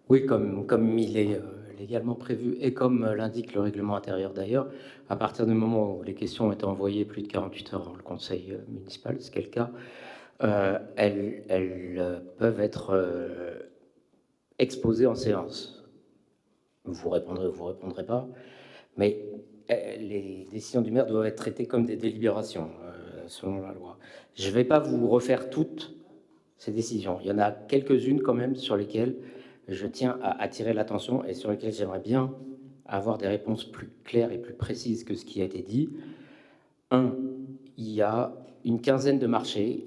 Oui, comme il est légalement prévu et comme l'indique le règlement intérieur d'ailleurs, à partir du moment où les questions ont été envoyées plus de 48 heures dans le conseil municipal, ce qui est le cas, elles peuvent être exposées en séance. Vous répondrez ou vous répondrez pas, mais les décisions du maire doivent être traitées comme des délibérations selon la loi. Je ne vais pas vous refaire toutes ces décisions. Il y en a quelques-unes quand même sur lesquelles je tiens à attirer l'attention et sur lesquelles j'aimerais bien avoir des réponses plus claires et plus précises que ce qui a été dit. Un, il y a une quinzaine de marchés,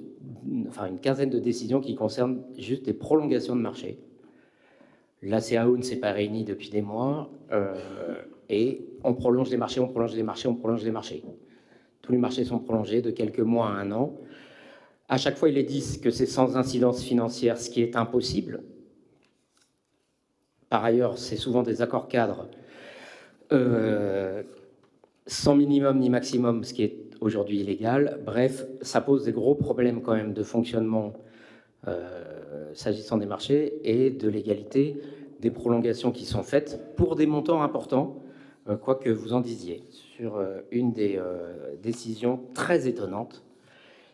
enfin une quinzaine de décisions qui concernent juste des prolongations de marché. La CAO ne s'est pas réunie depuis des mois et on prolonge les marchés, on prolonge les marchés, on prolonge les marchés. Tous les marchés sont prolongés de quelques mois à un an. À chaque fois, ils disent que c'est sans incidence financière, ce qui est impossible. Par ailleurs, c'est souvent des accords cadres sans minimum ni maximum, ce qui est aujourd'hui illégal. Bref, ça pose des gros problèmes quand même de fonctionnement s'agissant des marchés et de l'égalité des prolongations qui sont faites pour des montants importants, quoi que vous en disiez, sur une des décisions très étonnantes,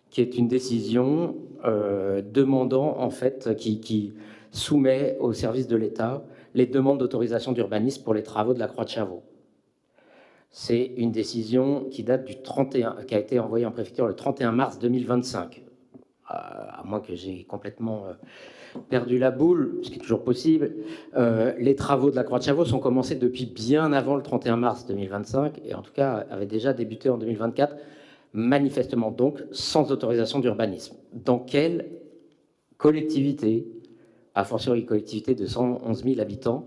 qui est une décision demandant, en fait, qui soumet au service de l'État les demandes d'autorisation d'urbanisme pour les travaux de la Croix de Chavaux. C'est une décision qui date du 31, qui a été envoyée en préfecture le 31 mars 2025. À moins que j'ai complètement perdu la boule, ce qui est toujours possible. Les travaux de la Croix de Chavaux sont commencés depuis bien avant le 31 mars 2025 et en tout cas avaient déjà débuté en 2024, manifestement donc sans autorisation d'urbanisme. Dans quelle collectivité, a fortiori collectivité de 111 000 habitants,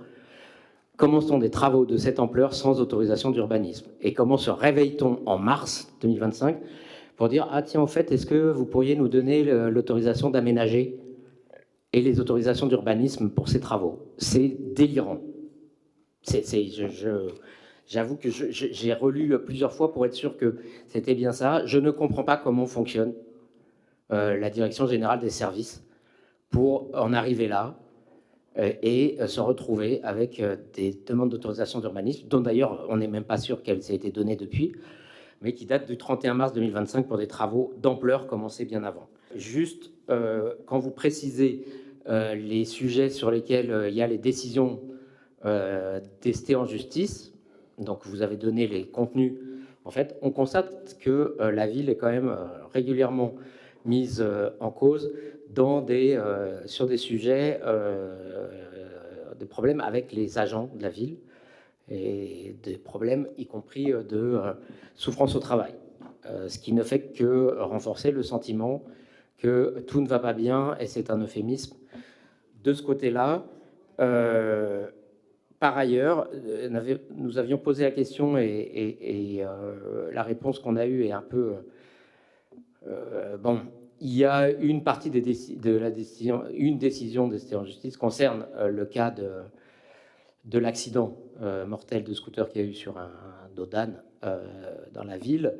commence-t-on des travaux de cette ampleur sans autorisation d'urbanisme? Et comment se réveille-t-on en mars 2025 pour dire « Ah tiens, en fait, est-ce que vous pourriez nous donner l'autorisation d'aménager et les autorisations d'urbanisme pour ces travaux ?» C'est délirant. J'avoue que j'ai relu plusieurs fois pour être sûr que c'était bien ça. Je ne comprends pas comment fonctionne la Direction générale des services pour en arriver là et se retrouver avec des demandes d'autorisation d'urbanisme, dont d'ailleurs on n'est même pas sûr qu'elles aient été données depuis, mais qui datent du 31 mars 2025 pour des travaux d'ampleur commencés bien avant. Juste, quand vous précisez les sujets sur lesquels il y a les décisions testées en justice, donc vous avez donné les contenus, en fait, on constate que la ville est quand même régulièrement mise en cause sur des sujets de problèmes avec les agents de la ville et des problèmes y compris de souffrance au travail, ce qui ne fait que renforcer le sentiment que tout ne va pas bien et c'est un euphémisme. De ce côté-là, par ailleurs, nous avions posé la question et la réponse qu'on a eue est un peu bon. Il y a une partie de la décision, une décision de en justice concerne le cas de l'accident mortel de scooter qu'il y a eu sur un dodan dans la ville.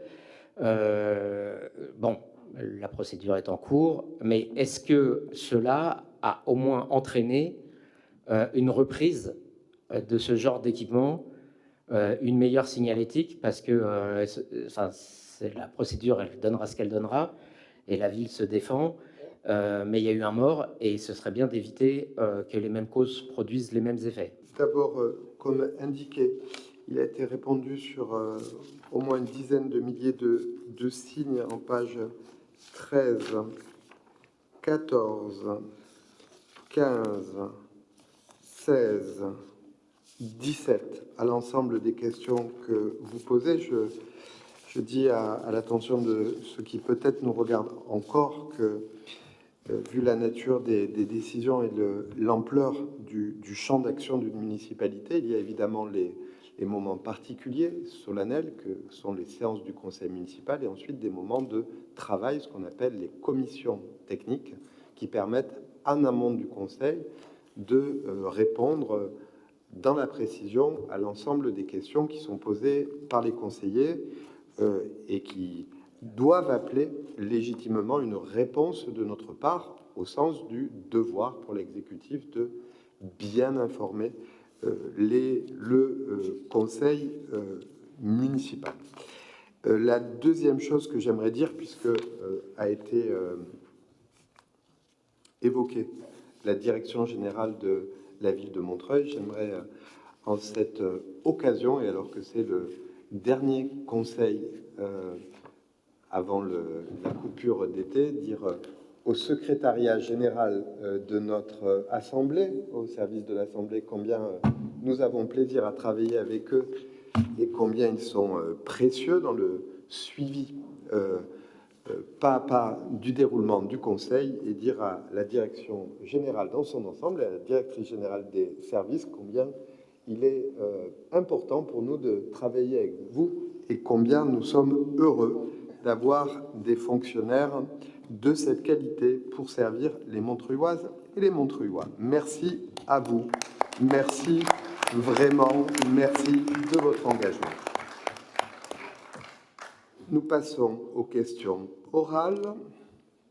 Bon, la procédure est en cours, mais est-ce que cela a au moins entraîné une reprise de ce genre d'équipement, une meilleure signalétique, parce que la procédure, elle donnera ce qu'elle donnera, et la ville se défend, mais il y a eu un mort, et ce serait bien d'éviter que les mêmes causes produisent les mêmes effets. D'abord, comme indiqué, il a été répondu sur au moins une dizaine de milliers de signes en page 13, 14, 15, 16, 17, à l'ensemble des questions que vous posez. Je dis à l'attention de ceux qui peut-être nous regardent encore que, vu la nature des décisions et l'ampleur du champ d'action d'une municipalité, il y a évidemment les moments particuliers, solennels, que sont les séances du conseil municipal, et ensuite des moments de travail, ce qu'on appelle les commissions techniques, qui permettent, en amont du conseil, de répondre dans la précision à l'ensemble des questions qui sont posées par les conseillers et qui doivent appeler légitimement une réponse de notre part, au sens du devoir pour l'exécutif de bien informer le conseil municipal. La deuxième chose que j'aimerais dire, puisque a été évoquée la direction générale de la ville de Montreuil, j'aimerais en cette occasion, et alors que c'est le dernier conseil avant la coupure d'été, dire au secrétariat général de notre assemblée, au service de l'assemblée, combien nous avons plaisir à travailler avec eux et combien ils sont précieux dans le suivi pas à pas du déroulement du conseil, et dire à la direction générale dans son ensemble et à la directrice générale des services combien il est important pour nous de travailler avec vous et combien nous sommes heureux d'avoir des fonctionnaires de cette qualité pour servir les Montreuilloises et les Montreuillois. Merci à vous. Merci vraiment. Merci de votre engagement. Nous passons aux questions orales.